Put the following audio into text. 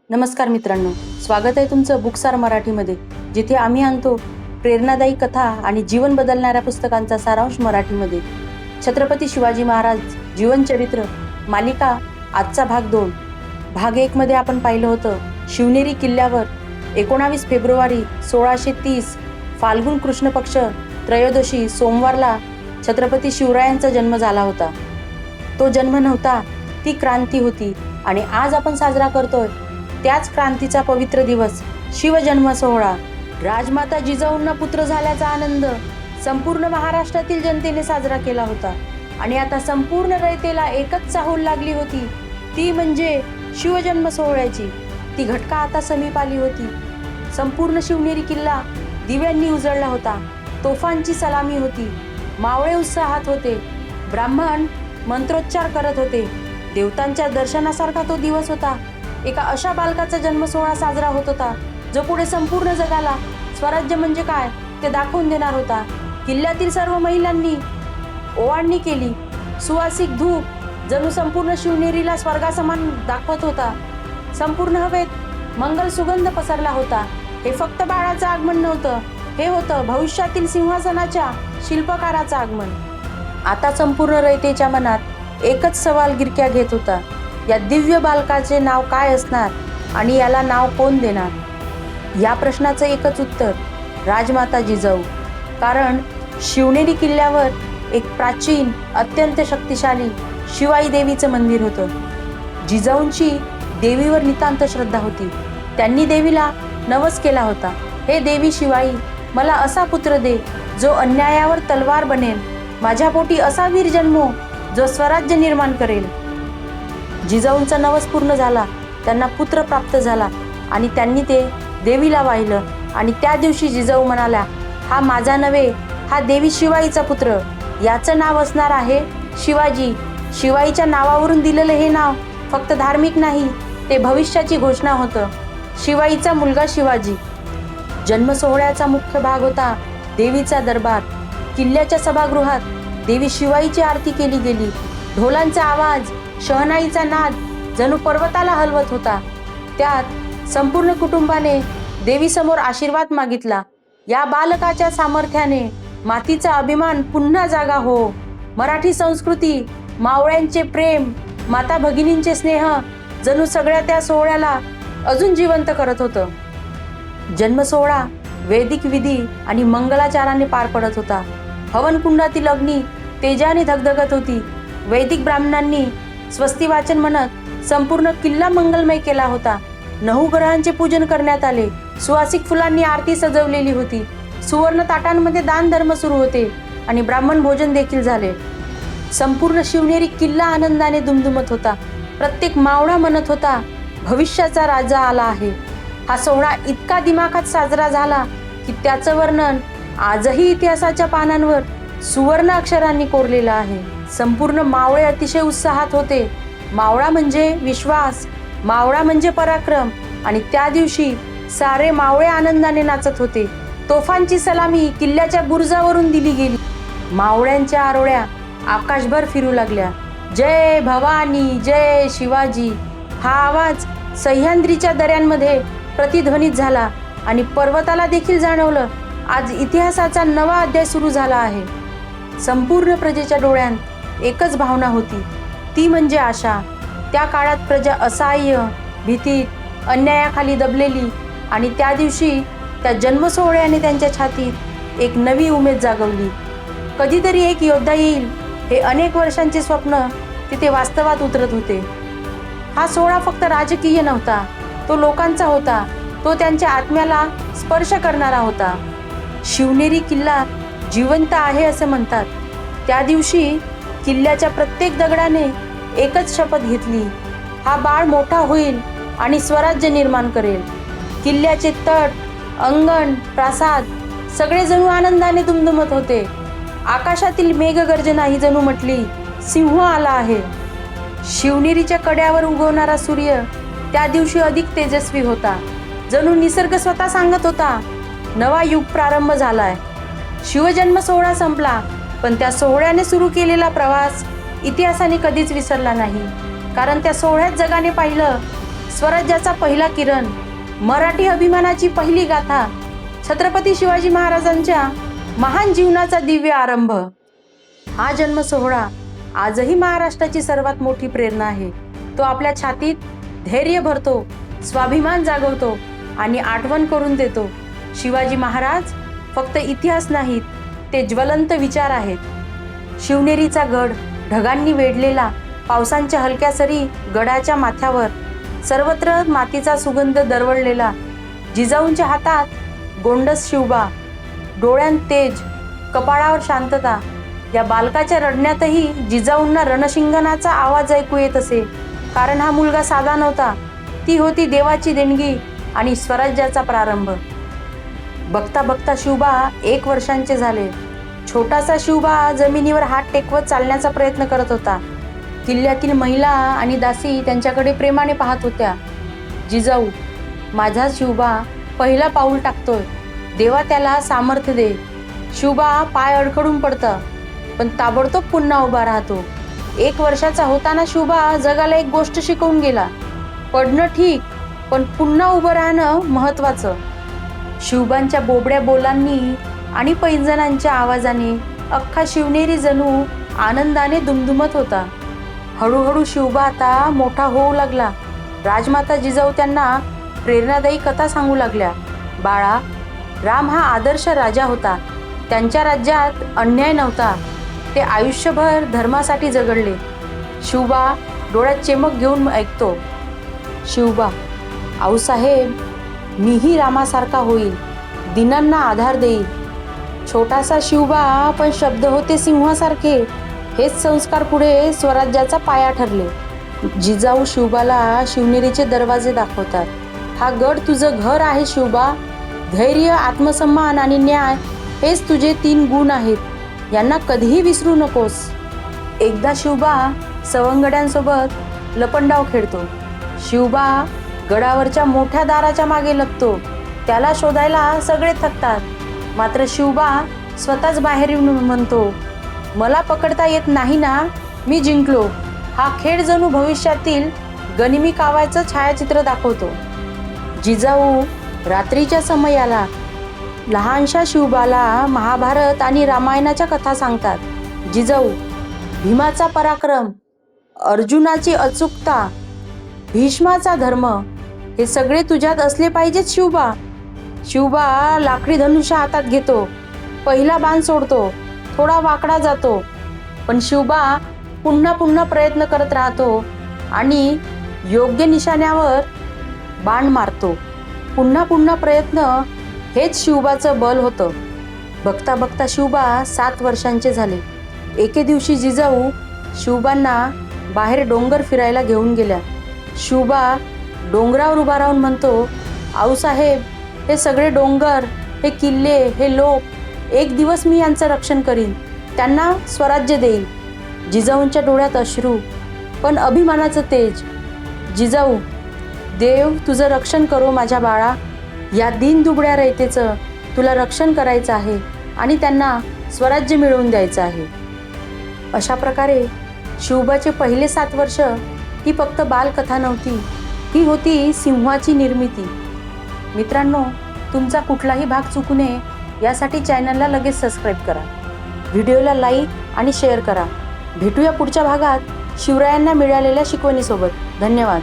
नमस्कार मित्रांनो, स्वागत आहे तुमचं बुकसार मराठीमध्ये, जिथे आम्ही आणतो प्रेरणादायी कथा आणि जीवन बदलणाऱ्या पुस्तकांचा सारांश मराठीमध्ये. छत्रपती शिवाजी महाराज जीवनचरित्र मालिका आजचा भाग 2. भाग 1 मध्ये आपण पाहिलं होतं शिवनेरी किल्ल्यावर 19 फेब्रुवारी 1630 फाल्गुन कृष्ण पक्ष त्रयोदशी सोमवारला छत्रपती शिवरायांचा जन्म झाला होता. तो जन्म नव्हता, ती क्रांती होती आणि आज आपण साजरा करतोय त्याच क्रांतीचा पवित्र दिवस, शिवजन्म सोहळा. राजमाता जिजाऊंना पुत्र झाल्याचा आनंद संपूर्ण महाराष्ट्रातील जनतेने साजरा केला होता आणि आता संपूर्ण रयतेला एकच चाहूल लागली होती, ती म्हणजे शिवजन्म सोहळ्याची. ती घटका आता समीप आली होती. संपूर्ण शिवनेरी किल्ला दिव्यांनी उजळला होता. तोफांची सलामी होती. मावळे उत्साहात होते. ब्राह्मण मंत्रोच्चार करत होते. देवतांच्या दर्शनासारखा तो दिवस होता. एका अशा बालकाचा जन्म सोहळा साजरा होत होता जो पुढे संपूर्ण जगाला स्वराज्य म्हणजे काय ते दाखवून देणार होता. किल्ल्यातील सर्व महिलांनी ओवाळणी केली. सुवासिक धूप जणू संपूर्ण शिवनेरीला स्वर्गासमान दाखवत होता. संपूर्ण हवेत मंगल सुगंध पसरला होता. हे फक्त बाळाचं आगमन नव्हतं, हे होतं भविष्यातील सिंहासनाच्या शिल्पकाराचं आगमन. आता संपूर्ण रयतेच्या मनात एकच सवाल गिरक्या घेत होता, या दिव्य बालकाचे नाव काय असणार आणि याला नाव कोण देणार? या प्रश्नाचं एकच उत्तर, राजमाता जिजाऊ. कारण शिवनेरी किल्ल्यावर एक प्राचीन अत्यंत शक्तिशाली शिवाई देवीचं मंदिर होतं. जिजाऊंची देवीवर नितांत श्रद्धा होती. त्यांनी देवीला नवस केला होता, हे देवी शिवाई, मला असा पुत्र दे जो अन्यायावर तलवार बनेल, माझ्या पोटी असा वीर जन्मो जो स्वराज्य निर्माण करेल. जिजाऊंचा नवस पूर्ण झाला. त्यांना पुत्र प्राप्त झाला आणि त्यांनी ते देवीला वाहिलं आणि त्या दिवशी जिजाऊ म्हणाल्या, हा माझा नव्हे, हा देवी शिवाईचा पुत्र, याचं नाव असणार आहे शिवाजी. शिवाईच्या नावावरून दिलेलं हे नाव फक्त धार्मिक नाही, ते भविष्याची घोषणा होतं. शिवाईचा मुलगा शिवाजी. जन्म सोहळ्याचा मुख्य भाग होता देवीचा दरबार. किल्ल्याच्या सभागृहात देवी शिवाईची आरती केली गेली. ढोलांचा आवाज, शहनाईचा नाद जणू पर्वताला हलवत होता. त्यात संपूर्ण कुटुंबाने देवीसमोर आशीर्वाद मागितला, या बालकाच्या सामर्थ्याने मातीचा अभिमान पुन्हा जागा हो. मराठी संस्कृती, मावळ्यांचे प्रेम, माता भगिनींचे स्नेह जणू सगळ्या त्या सोहळ्याला अजून जिवंत करत होतं. जन्म सोहळा वैदिक विधी आणि मंगलाचाराने पार पडत होता. हवन कुंडातील अग्नी तेजाने धगधगत होती. वैदिक ब्राह्मणांनी स्वस्ती वाचन म्हणत संपूर्ण किल्ला मंगलमय केला होता. 9 ग्रहांचे पूजन करण्यात आले. सुवासिक फुलांनी आरती सजवलेली होती. सुवर्ण ताटांमध्ये दान धर्म सुरू होते आणि ब्राह्मण भोजन देखील झाले. संपूर्ण शिवनेरी किल्ला आनंदाने दुमदुमत होता. प्रत्येक मावळा म्हणत होता, भविष्याचा राजा आला आहे. हा सोहळा इतका दिमाखात साजरा झाला की त्याचं वर्णन आजही इतिहासाच्या पानांवर सुवर्ण अक्षरांनी कोरलेलं आहे. संपूर्ण मावळे अतिशय उत्साहात होते. मावळा म्हणजे विश्वास, मावळा म्हणजे पराक्रम आणि त्या दिवशी सारे मावळे आनंदाने नाचत होते. तोफांची सलामी किल्ल्याच्या बुरुजावरून दिली गेली. मावळ्यांच्या आरोळ्या आकाशभर फिरू लागल्या. जय भवानी, जय शिवाजी हा आवाज सह्याद्रीच्या दऱ्यांमध्ये प्रतिध्वनित झाला आणि पर्वताला देखील जाणवलं, आज इतिहासाचा नवा अध्याय सुरू झाला आहे. संपूर्ण प्रजेच्या डोळ्यात एकच भावना होती, ती म्हणजे आशा. त्या काळात प्रजा असहाय्य, भीतीत, अन्यायाखाली दबलेली आणि त्या दिवशी त्या जन्मसोहळ्याने त्यांच्या छातीत एक नवी उमेद जागवली. कधीतरी एक योद्धा येईल, हे अनेक वर्षांचे स्वप्न तिथे वास्तवात उतरत होते. हा सोहळा फक्त राजकीय नव्हता, तो लोकांचा होता. तो त्यांच्या आत्म्याला स्पर्श करणारा होता. शिवनेरी किल्ला जिवंत आहे असे म्हणतात. त्या दिवशी किल्ल्याच्या प्रत्येक दगडाने एकच शपथ घेतली, हा बाळ मोठा होईल आणि स्वराज्य निर्माण करेल. किल्ल्याचे तट, अंगण, प्रासाद सगळे जणू आनंदाने दुमदुमत होते. आकाशातील मेघगर्जना ही जणू म्हटली, सिंह आला आहे. शिवनेरीच्या कड्यावर उगवणारा सूर्य त्या दिवशी अधिक तेजस्वी होता. जणू निसर्ग स्वतः सांगत होता, नवा युग प्रारंभ झालाय. शिवजन्म सोहळा संपला, पण त्या सोहळ्याने सुरू केलेला प्रवास इतिहासाने कधीच विसरला नाही. कारण त्या सोहळ्यात जगाने पाहिलं, स्वराज्याचा पहिला किरण, मराठी अभिमानाची पहिली गाथा, छत्रपती शिवाजी महाराजांच्या महान जीवनाचा दिव्य आरंभ. हा जन्म सोहळा आजही महाराष्ट्राची सर्वात मोठी प्रेरणा आहे. तो आपल्या छातीत धैर्य भरतो, स्वाभिमान जागवतो आणि आठवण करून देतो. शिवाजी महाराज फक्त इतिहास नाहीत, ते ज्वलंत विचार आहेत. शिवनेरीचा गड, ढगांनी वेढलेला, पावसांच्या हलक्या सरी गडाच्या माथ्यावर, सर्वत्र मातीचा सुगंध दरवळलेला. जिजाऊंच्या हातात गोंडस शिवबा, डोळ्यांत तेज, कपाळावर शांतता. या बालकाच्या रडण्यातही जिजाऊंना रणशिंगणाचा आवाज ऐकू येत असे. कारण हा मुलगा साधा नव्हता, ती होती देवाची देणगी आणि स्वराज्याचा प्रारंभ. बघता बघता शिवबा 1 वर्षांचे झाले. छोटासा शिवबा जमिनीवर हात टेकवत चालण्याचा प्रयत्न करत होता. किल्ल्यातील महिला आणि दासी त्यांच्याकडे प्रेमाने पाहत होत्या. जिजाऊ, माझा शिवबा पहिला पाऊल टाकतोय, देवा त्याला सामर्थ्य दे. शिवबा पाय अडखडून पडतं, पण ताबडतोब पुन्हा उभा राहतो. 1 वर्षाचा होताना शिवबा जगाला एक गोष्ट शिकवून गेला. पडणं ठीक, पण पुन्हा उभं राहणं महत्वाचं. शिवबांच्या बोबड्या बोलांनी आणि पैंजणांच्या आवाजाने अख्खा शिवनेरी जणू आनंदाने दुमदुमत होता. हळूहळू शिवबा आता मोठा होऊ लागला. राजमाता जिजाऊ त्यांना प्रेरणादायी कथा सांगू लागल्या. बाळा, राम हा आदर्श राजा होता. त्यांच्या राज्यात अन्याय नव्हता. ते आयुष्यभर धर्मासाठी झगडले. शिवबा डोळ्यात चेमक घेऊन ऐकतो. शिवबा, आऊसाहेब, मीही रामासारखा होईल, दिनांना आधार देईल. छोटासा शिवबा, पण शब्द होते सिंहासारखे. हेच संस्कार पुढे स्वराज्याचा पाया ठरले. जिजाऊ शिवबाला शिवनेरीचे दरवाजे दाखवतात. हा गड तुझं घर आहे शिवबा. धैर्य, आत्मसन्मान आणि न्याय हेच तुझे 3 गुण आहेत. यांना कधीही विसरू नकोस. एकदा शिवबा सवंगड्यांसोबत लपंडाव खेळतो. शिवबा गडावरच्या मोठ्या दाराच्या मागे लपतो. त्याला शोधायला सगळे थकतात. मात्र शिवबा स्वतःच बाहेर येऊन म्हणतो, मला पकडता येत नाही ना, मी जिंकलो. हा खेळ जणू भविष्यातील गनिमी काव्याचं छायाचित्र दाखवतो. जिजाऊ रात्रीच्या समयाला लहानशा शिवबाला महाभारत आणि रामायणाच्या कथा सांगतात. जिजाऊ, भीमाचा पराक्रम, अर्जुनाची अचूकता, भीष्माचा धर्म हे सगळे तुझ्यात असले पाहिजेत शिवबा. शिवबा लाकडी धनुष्य हातात घेतो. पहिला बाण सोडतो, थोडा वाकडा जातो, पण शिवबा पुन्हा पुन्हा प्रयत्न करत राहतो आणि योग्य निशाण्यावर बाण मारतो. पुन्हा पुन्हा प्रयत्न हेच शिवबाचं बल होतं. बघता बघता शिवबा 7 वर्षांचे झाले. एके दिवशी जिजाऊ शिवबांना बाहेर डोंगर फिरायला घेऊन गेल्या. शिवबा डोंगरावर उभा राहून म्हणतो, आऊसाहेब, हे सगळे डोंगर, हे किल्ले, हे लोक, एक दिवस मी यांचं रक्षण करीन, त्यांना स्वराज्य देईल. जिजाऊंच्या डोळ्यात अश्रू, पण अभिमानाचं तेज. जिजाऊ, देव तुझं रक्षण करो माझ्या बाळा. या दीनदुबळ्या रयतेचं तुला रक्षण करायचं आहे आणि त्यांना स्वराज्य मिळवून द्यायचं आहे. अशा प्रकारे शिवबाचे पहिले 7 वर्ष ही फक्त बालकथा नव्हती, ही होती सिंहाची निर्मिती. मित्रांनो, तुमचा कुठलाही भाग चुकू नये यासाठी चॅनलला लगेच सबस्क्राईब करा, व्हिडिओला लाईक आणि शेअर करा. भेटूया पुढच्या भागात शिवरायांना मिळालेल्या शिकवणीसोबत. धन्यवाद.